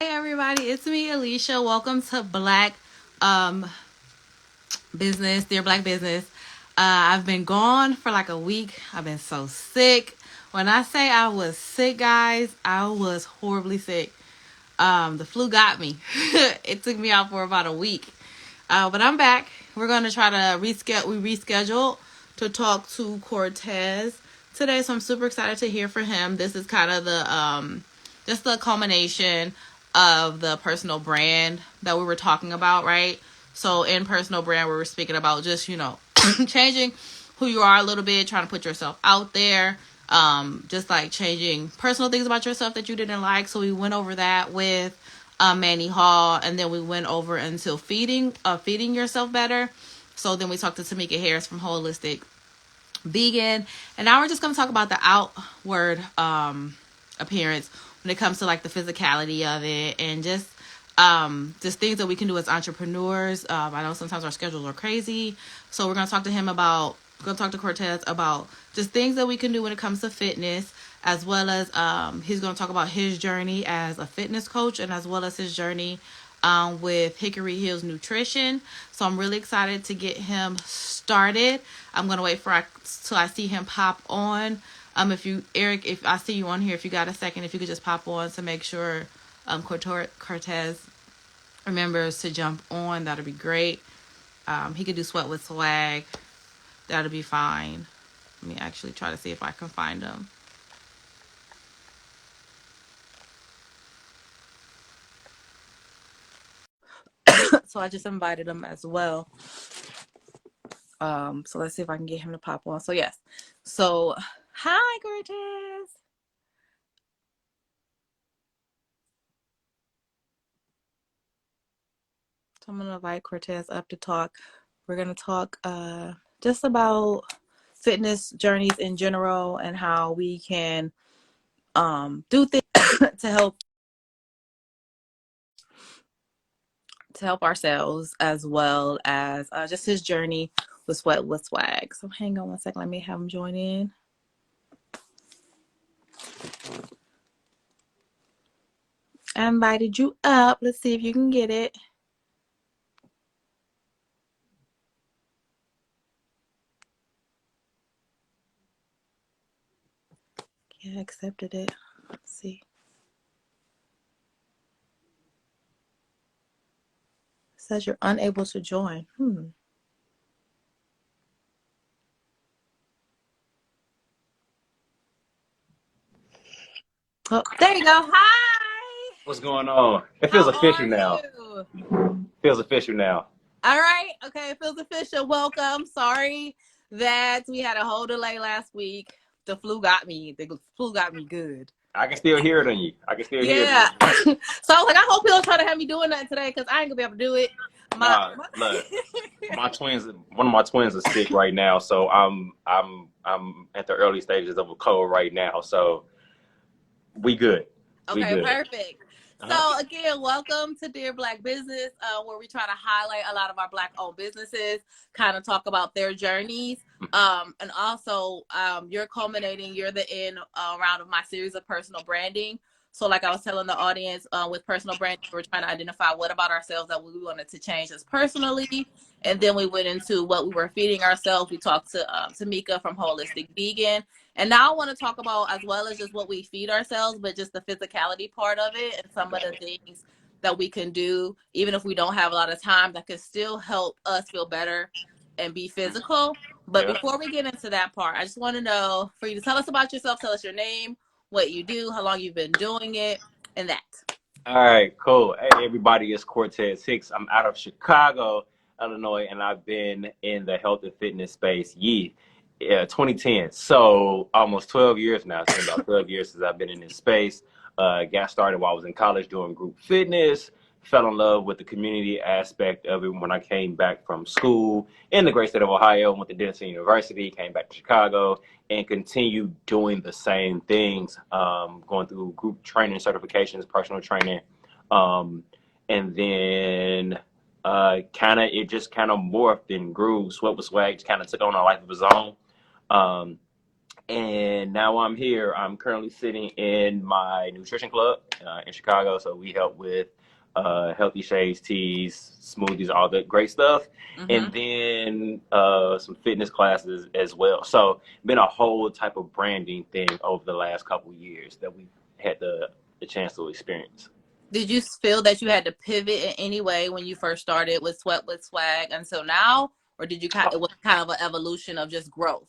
Hey everybody, it's me, Alicia. Welcome to Black um Business, Dear Black Business. I've been gone for like a week. I've been so sick. When I say I was sick, guys, I was horribly sick. The flu got me. It took me out for about a week. But I'm back. We're gonna try to reschedule. We rescheduled to talk to Cortez today, so I'm super excited to hear from him. This is kind of the just the culmination of the personal brand that we were talking about, right? So in personal brand, we were speaking about just changing who you are a little bit, trying to put yourself out there, just like changing personal things about yourself that you didn't like. So we went over that with Manny Hall, and then we went over until feeding yourself better. So then we talked to Tamika Harris from Holistic Vegan, and now we're just going to talk about the outward appearance when it comes to like the physicality of it, and just things that we can do as entrepreneurs. I know sometimes our schedules are crazy, so we're going to talk to Cortez about just things that we can do when it comes to fitness, as well as he's going to talk about his journey as a fitness coach, and as well as his journey with Hickory Hills Nutrition. So I'm really excited to get him started. I'm going to wait till I see him pop on. Eric, if I see you on here, if you got a second, if you could just pop on to make sure Cortez remembers to jump on, that'll be great. He could do Sweat with Swag. That'll be fine. Let me actually try to see if I can find him. So I just invited him as well. So let's see if I can get him to pop on. So yes. So hi, Cortez. So I'm gonna invite Cortez up to talk. We're gonna talk just about fitness journeys in general and how we can do things to help ourselves, as well as just his journey with Sweat with Swag. So hang on one second. Let me have him join in. I invited you up. Let's see if you can get it. Yeah, I accepted it. Let's see. It says you're unable to join. Oh, there you go. Hi. What's going on? It feels How official are now. you? Feels official now. All right. Okay. It feels official. Welcome. Sorry that we had a whole delay last week. The flu got me. The flu got me good. I can still hear it on you. I can still hear it on Yeah. you. So I was like, I hope you don't try to have me doing that today, because I ain't gonna be able to do it. Look, one of my twins is sick right now, so I'm at the early stages of a cold right now. So we good. We Okay, good. perfect. So again, welcome to Dear Black Business, where we try to highlight a lot of our Black-owned businesses, kind of talk about their journeys, and also you're the end round of my series of personal branding. So like I was telling the audience, with personal branding, we're trying to identify what about ourselves that we wanted to change us personally, and then we went into what we were feeding ourselves. We talked to Tamika from Holistic Vegan. And now I want to talk about, as well as just what we feed ourselves, but just the physicality part of it and some of the things that we can do, even if we don't have a lot of time, that can still help us feel better and be physical. But before we get into that part, I just want to know for you to tell us about yourself, tell us your name, what you do, how long you've been doing it, and that. All right, cool. Hey, everybody, it's Cortez Hicks. I'm out of Chicago, Illinois, and I've been in the health and fitness space, 2010. So almost 12 years now. It's been about 12 years since I've been in this space. Got started while I was in college doing group fitness. Fell in love with the community aspect of it when I came back from school in the great state of Ohio. Went to Denison University, came back to Chicago, and continued doing the same things, going through group training certifications, personal training, and then it just kind of morphed and grew. Sweat with Swag kind of took on a life of its own. And now I'm here. I'm currently sitting in my nutrition club in Chicago. So we help with healthy shakes, teas, smoothies, all that great stuff. Mm-hmm. And then some fitness classes as well. So been a whole type of branding thing over the last couple of years that we've had the chance to experience. Did you feel that you had to pivot in any way when you first started with Sweat with Swag until now? Or did you it was kind of an evolution of just growth?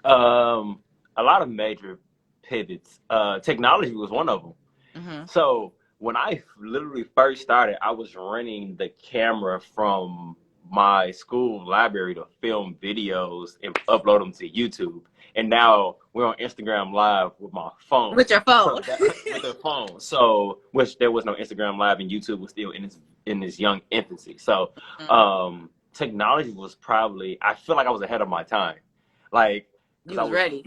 Um, a lot of major pivots. Technology was one of them. Mm-hmm. So when I literally first started, I was renting the camera from my school library to film videos and upload them to YouTube. And now we're on Instagram Live with my phone. With your phone. So with the phone. So which there was no Instagram Live and YouTube was still in its young infancy. So technology was probably, I feel like I was ahead of my time. Like, because You I was was, ready.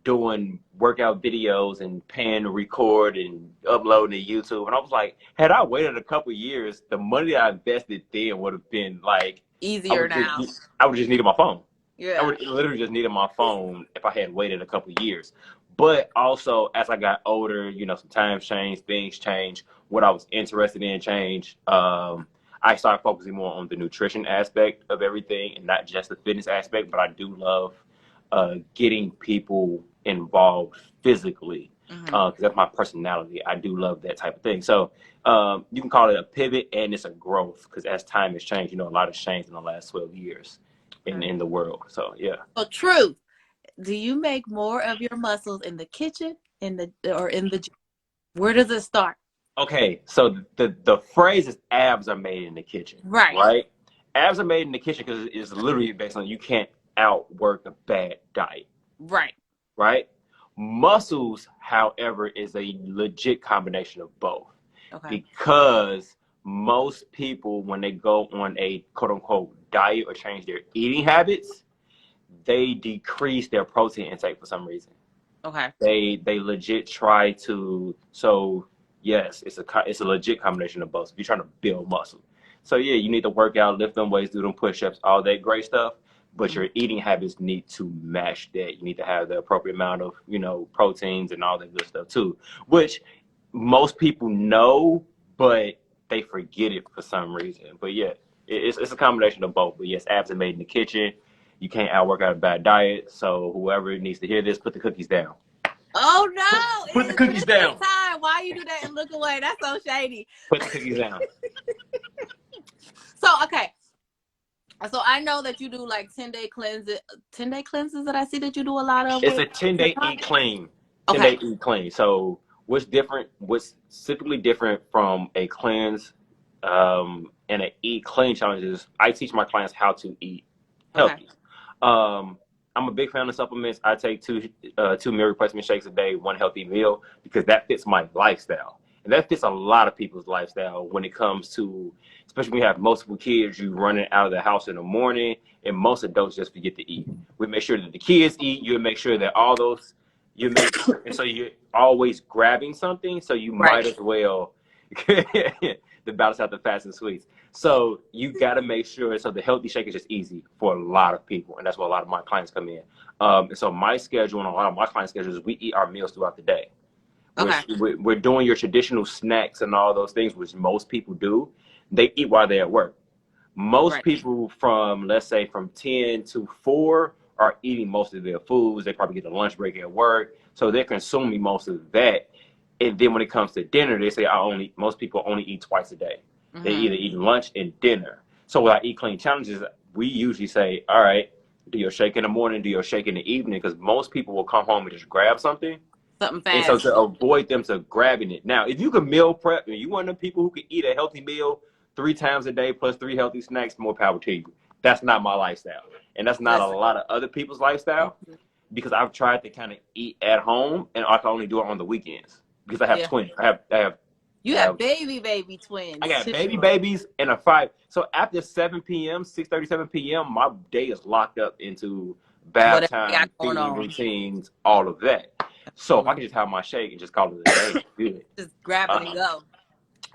doing workout videos and paying to record and uploading to YouTube. And I was like, had I waited a couple years, the money that I invested then would have been like, Easier now. I would just needed my phone. I Yeah. would literally just needed my phone if I had waited a couple years. But also, as I got older, some times changed, things changed. What I was interested in changed. I started focusing more on the nutrition aspect of everything and not just the fitness aspect. But I do love getting people involved physically because that's my personality. I do love that type of thing. So you can call it a pivot and it's a growth because as time has changed, a lot has changed in the last 12 years in the world. So, yeah. So, truth. Do you make more of your muscles in the kitchen, or in the gym? Where does it start? Okay, so the phrase is abs are made in the kitchen, Right. right? Abs are made in the kitchen because it's literally based on you can't outwork a bad diet. Right. Right? Muscles, however, is a legit combination of both. Okay. Because most people, when they go on a quote unquote diet or change their eating habits, they decrease their protein intake for some reason. Okay. They legit try to. So yes, it's a legit combination of both. If you're trying to build muscle, so yeah, you need to work out, lift them weights, do them push-ups, all that great stuff. But your eating habits need to match that. You need to have the appropriate amount of proteins and all that good stuff too, which most people know, but they forget it for some reason. But yeah, it's a combination of both. But yes, abs are made in the kitchen. You can't outwork out a bad diet. So whoever needs to hear this, put the cookies down. Oh no! Put the cookies down. Time. Why you do that and look away? That's so shady. Put the cookies down. So okay. So I know that you do like 10-day cleanses. 10-day cleanses that I see that you do a lot of. It's a 10-day eat clean. 10-day eat clean. So what's different? What's specifically different from a cleanse and an eat clean challenge is I teach my clients how to eat healthy. Okay. I'm a big fan of supplements. I take two meal replacement shakes a day, one healthy meal, because that fits my lifestyle. And that fits a lot of people's lifestyle when it comes to, especially when you have multiple kids, you running out of the house in the morning, and most adults just forget to eat. We make sure that the kids eat. You make sure that all those, and so you're always grabbing something, so you might as well to balance out the fats and sweets. So you got to make sure. So the healthy shake is just easy for a lot of people, and that's where a lot of my clients come in. And so my schedule and a lot of my clients' schedules is we eat our meals throughout the day. Okay. We're doing your traditional snacks and all those things, which most people do. They eat while they're at work. Most people from, let's say, from 10 to 4 are eating most of their foods. They probably get a lunch break at work. So they're consuming most of that. And then when it comes to dinner, they say most people only eat twice a day. Mm-hmm. They either eat lunch and dinner. So with our eat clean challenges, we usually say, all right, do your shake in the morning, do your shake in the evening, because most people will come home and just grab something. Something fast. And so to avoid them to grabbing it. Now, if you can meal prep and you one of the people who can eat a healthy meal 3 times a day plus 3 healthy snacks, more power to you. That's not my lifestyle. And that's not a lot of other people's lifestyle, because I've tried to kind of eat at home and I can only do it on the weekends because I have twins. You have baby twins. I got babies and a 5. So after 7 p.m., 6:37 p.m., my day is locked up into bath time, feeding routines, all of that. So if I can just have my shake and just call it a day, good. Just grab it and go.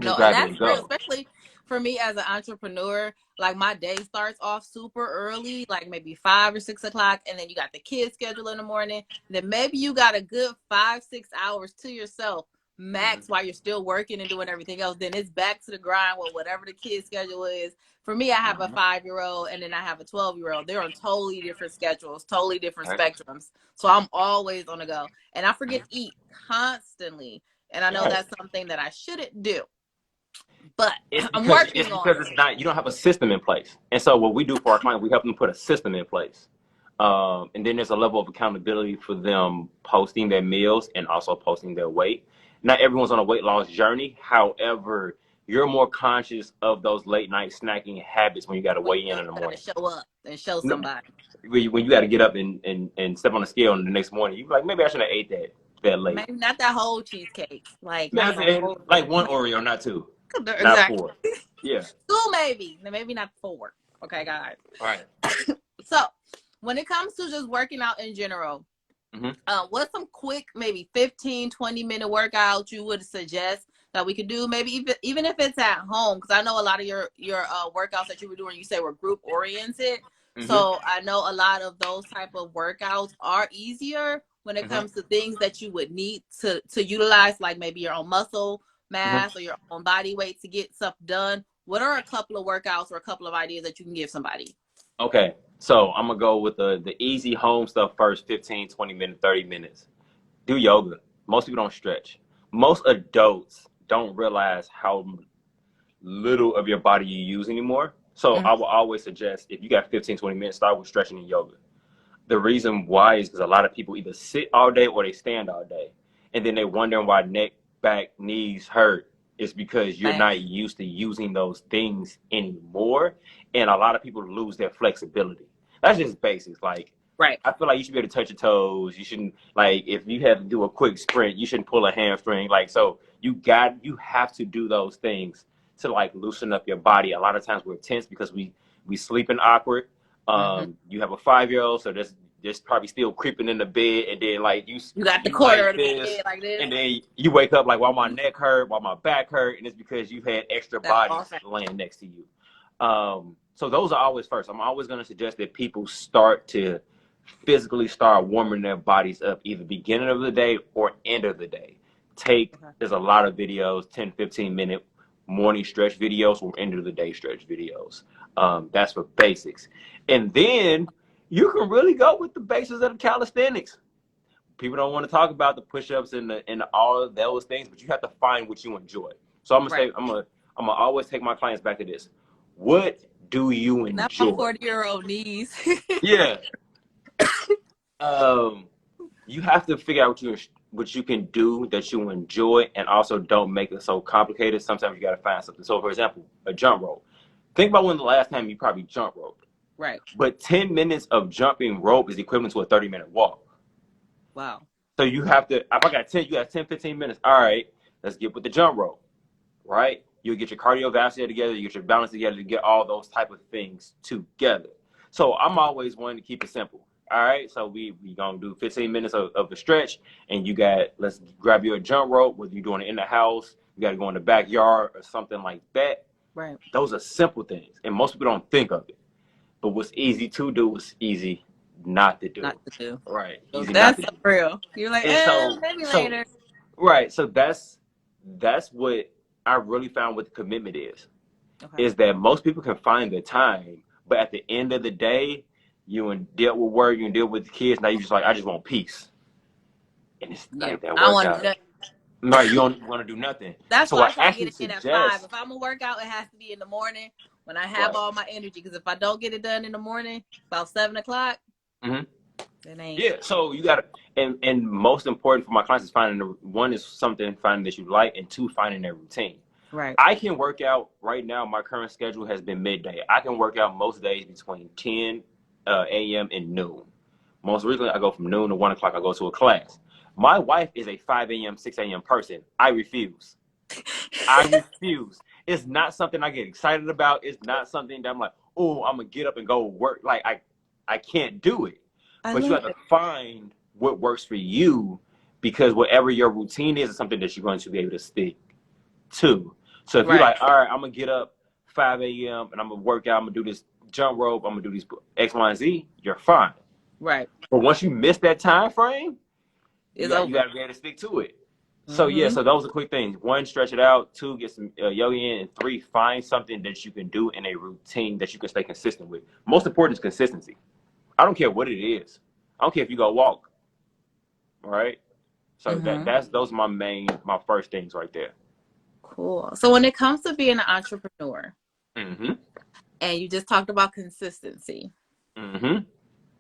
No, and that's real, especially for me as an entrepreneur. like my day starts off super early, like maybe 5 or 6 o'clock, and then you got the kids schedule in the morning. Then maybe you got a good 5, 6 hours to yourself max while you're still working and doing everything else. Then it's back to the grind with whatever the kids schedule is. For me, I have a 5-year-old and then I have a 12-year-old. They're on totally different schedules, totally different spectrums. So I'm always on the go. And I forget to eat constantly. And I know that's something that I shouldn't do. But I'm working on it. It's not, you don't have a system in place. And so what we do for our clients, we help them put a system in place. And then there's a level of accountability for them posting their meals and also posting their weight. Not everyone's on a weight loss journey. However, you're more conscious of those late night snacking habits when you got to weigh in the morning. Show up and show somebody. When you got to get up and step on the scale the next morning, you're like, maybe I shouldn't have ate that late. Maybe not that whole cheesecake. Like one Oreo, not two. Exactly. Not 4. Yeah. 2 maybe. Maybe not 4. Okay, guys. All right. So when it comes to just working out in general, what's some quick, maybe 15, 20-minute workouts you would suggest that we could do? Maybe even if it's at home, because I know a lot of your workouts that you were doing, you say were group oriented. So I know a lot of those type of workouts are easier when it comes to things that you would need to utilize, like maybe your own muscle mass or your own body weight to get stuff done. What are a couple of workouts or a couple of ideas that you can give somebody? Okay, so I'm gonna go with the easy home stuff first. 15, 20 minutes, 30 minutes. Do yoga. Most people don't stretch. Most adults don't realize how little of your body you use anymore. So I will always suggest, if you got 15, 20 minutes, start with stretching and yoga. The reason why is because a lot of people either sit all day or they stand all day, and then they're wondering why neck, back, knees hurt. Is because you're not used to using those things anymore, and a lot of people lose their flexibility. That's just basics. Like, I feel like you should be able to touch your toes. You shouldn't, like, if you have to do a quick sprint, you shouldn't pull a hamstring. Like, so you have to do those things to like loosen up your body. A lot of times we're tense because we sleeping awkward. You have a 5-year-old, so there's probably still creeping in the bed, and then like you got the corner of the bed like this, and then you wake up like, while my neck hurt, while my back hurt, and it's because you've had extra bodies laying next to you. So those are always first. I'm always going to suggest that people start to physically start warming their bodies up, either beginning of the day or end of the day. There's a lot of videos, 10, 15-minute morning stretch videos or end of the day stretch videos. That's for basics. And then you can really go with the basics of the calisthenics. People don't want to talk about the push-ups and all of those things, but you have to find what you enjoy. So I'm gonna always take my clients back to this. What do you enjoy? Not my 40-year-old knees. Yeah. You have to figure out what you can do that you enjoy, and also don't make it so complicated. Sometimes you got to find something. So, for example, a jump rope. Think about when the last time you probably jump roped. Right. But 10 minutes of jumping rope is equivalent to a 30-minute walk. Wow. So you have to, if I got 10, you got 10, 15 minutes. All right, let's get with the jump rope, right? You'll get your cardiovascular together, you get your balance together, to get all those type of things together. So I'm always wanting to keep it simple. All right, so we gonna do 15 minutes of the stretch, and let's grab you a jump rope, whether you're doing it in the house, you got to go in the backyard or something like that. Right. Those are simple things, and most people don't think of it. But what's easy to do is easy not to do. Right. So that's real. You're like, maybe later. Right. So that's what I really found what the commitment is. Is that most people can find the time, but at the end of the day, you deal with work, you deal with the kids. Now you just like, I just want peace. And it's like that. I want to. Right, you don't want to do nothing. That's why I try to get it in at 5. If I'm a workout, it has to be in the morning when I have all my energy. Because if I don't get it done in the morning, about 7 o'clock, it ain't. Yeah, so you got to, and most important for my clients is finding finding that you like, and 2, finding their routine. Right. I can work out right now. My current schedule has been midday. I can work out most days between 10 a.m. and noon. Most recently, I go from noon to 1 o'clock. I go to a class. My wife is a 5 a.m., 6 a.m. person. I refuse. It's not something I get excited about. It's not something that I'm like, oh, I'm going to get up and go work. Like, I can't do it. But you have to find what works for you, because whatever your routine is something that you're going to be able to stick to. So if you're like, all right, I'm going to get up 5 a.m. and I'm gonna work out. I'm gonna do this jump rope. I'm gonna do these X, Y, and Z. You're fine. Right. But once you miss that time frame, It's you over. got to be able to stick to it. So yeah, so those are quick things. 1, stretch it out. 2, get some yoga in. And 3, find something that you can do in a routine that you can stay consistent with. Most important is consistency. I don't care what it is. I don't care if you go walk. All right. So those are my first things right there. Cool. So when it comes to being an entrepreneur, Mm-hmm. and you just talked about consistency, Mm-hmm.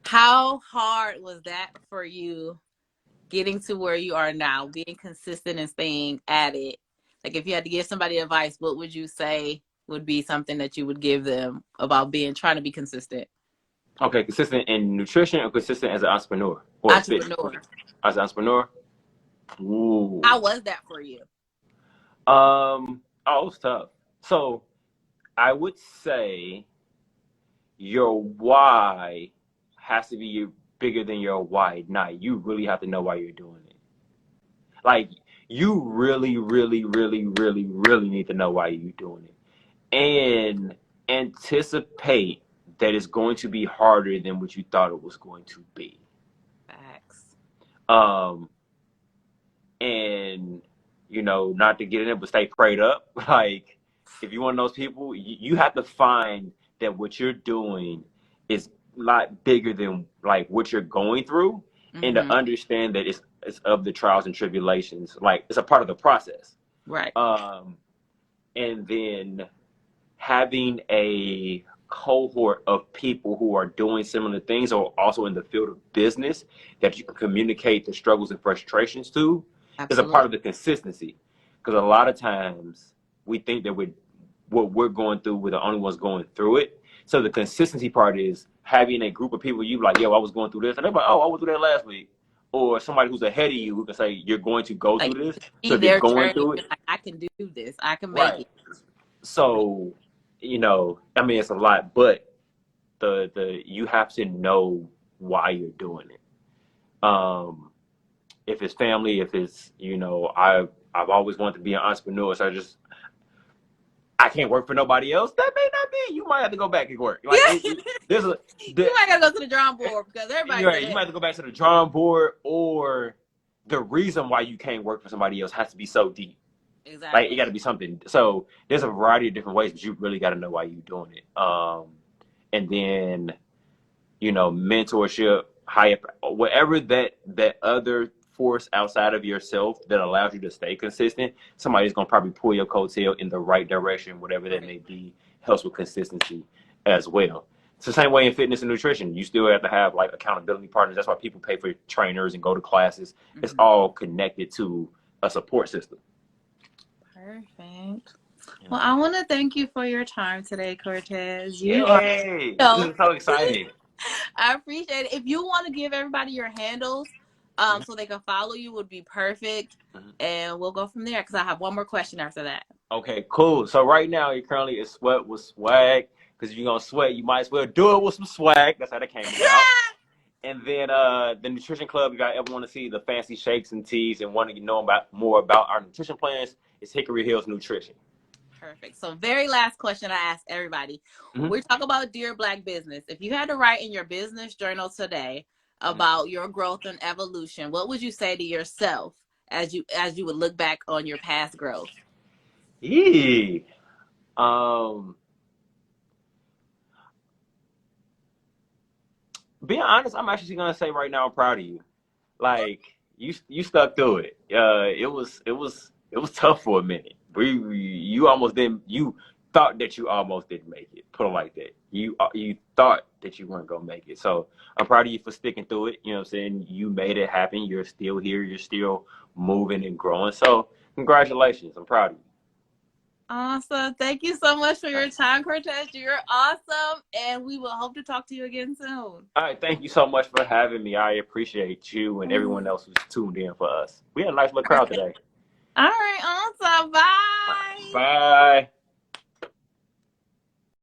how hard was that for you getting to where you are now, being consistent and staying at it? Like if you had to give somebody advice, what would you say would be something that you would give them about trying to be consistent? Okay, consistent in nutrition or consistent as an entrepreneur? Or Entrepreneur. as an entrepreneur? Ooh. How was that for you? Oh, it was tough. So I would say your why has to be bigger than your why not. You really have to know why you're doing it. Like you really, really, really, really, really need to know why you're doing it. And anticipate that it's going to be harder than what you thought it was going to be. Facts. And not to get in it, but stay prayed up. Like, if you're one of those people, you have to find that what you're doing is a lot bigger than like what you're going through, and to understand that it's of the trials and tribulations. Like, it's a part of the process. Right. And then having a cohort of people who are doing similar things or also in the field of business that you can communicate the struggles and frustrations to. Absolutely. Is a part of the consistency. Because a lot of times we think that what we're going through, we're the only ones going through it. So the consistency part is having a group of people you like, yo, I was going through this. And they're like, oh, I went through that last week. Or somebody who's ahead of you who can say, you're going to go through this. So they're going through it. Like, I can do this. I can make it. So, it's a lot, but you have to know why you're doing it. If it's family, if it's, I've always wanted to be an entrepreneur, so I can't work for nobody else. That may not be. You might have to go back and work. Like, you might gotta go to the drawing board because everybody. Right, you might have to go back to the drawing board, or the reason why you can't work for somebody else has to be so deep. Exactly. Like, it got to be something. So there's a variety of different ways, but you really got to know why you're doing it. And then, mentorship, whatever that other force outside of yourself that allows you to stay consistent, somebody's going to probably pull your coattail in the right direction, whatever that may be, helps with consistency as well. It's the same way in fitness and nutrition. You still have to have like accountability partners. That's why people pay for trainers and go to classes. It's all connected to a support system. Perfect. Well, I want to thank you for your time today, Cortez. This is so exciting. I appreciate it. If you want to give everybody your handles so they can follow you, would be perfect. And we'll go from there because I have one more question after that. Okay, cool. So right now, you're currently at Sweat with Swag, because if you're going to sweat, you might as well do it with some swag. That's how that came about. And then the Nutrition Club, if you ever want to see the fancy shakes and teas and want to know more about our nutrition plans, it's Hickory Hills Nutrition. Perfect. So very last question I ask everybody. We talk about Dear Black Business. If you had to write in your business journal today about your growth and evolution, what would you say to yourself as you would look back on your past growth? Being honest, I'm actually gonna say right now I'm proud of you. Like, you stuck through it. It was tough for a minute. You thought that you almost didn't make it. Put it like that. You thought that you weren't gonna make it. So I'm proud of you for sticking through it. You know what I'm saying? You made it happen. You're still here. You're still moving and growing. So congratulations. I'm proud of you. Awesome. Thank you so much for your time, Cortez. You're awesome. And we will hope to talk to you again soon. All right. Thank you so much for having me. I appreciate you and everyone else who's tuned in for us. We had a nice little crowd today. All right. Awesome. Bye. Bye.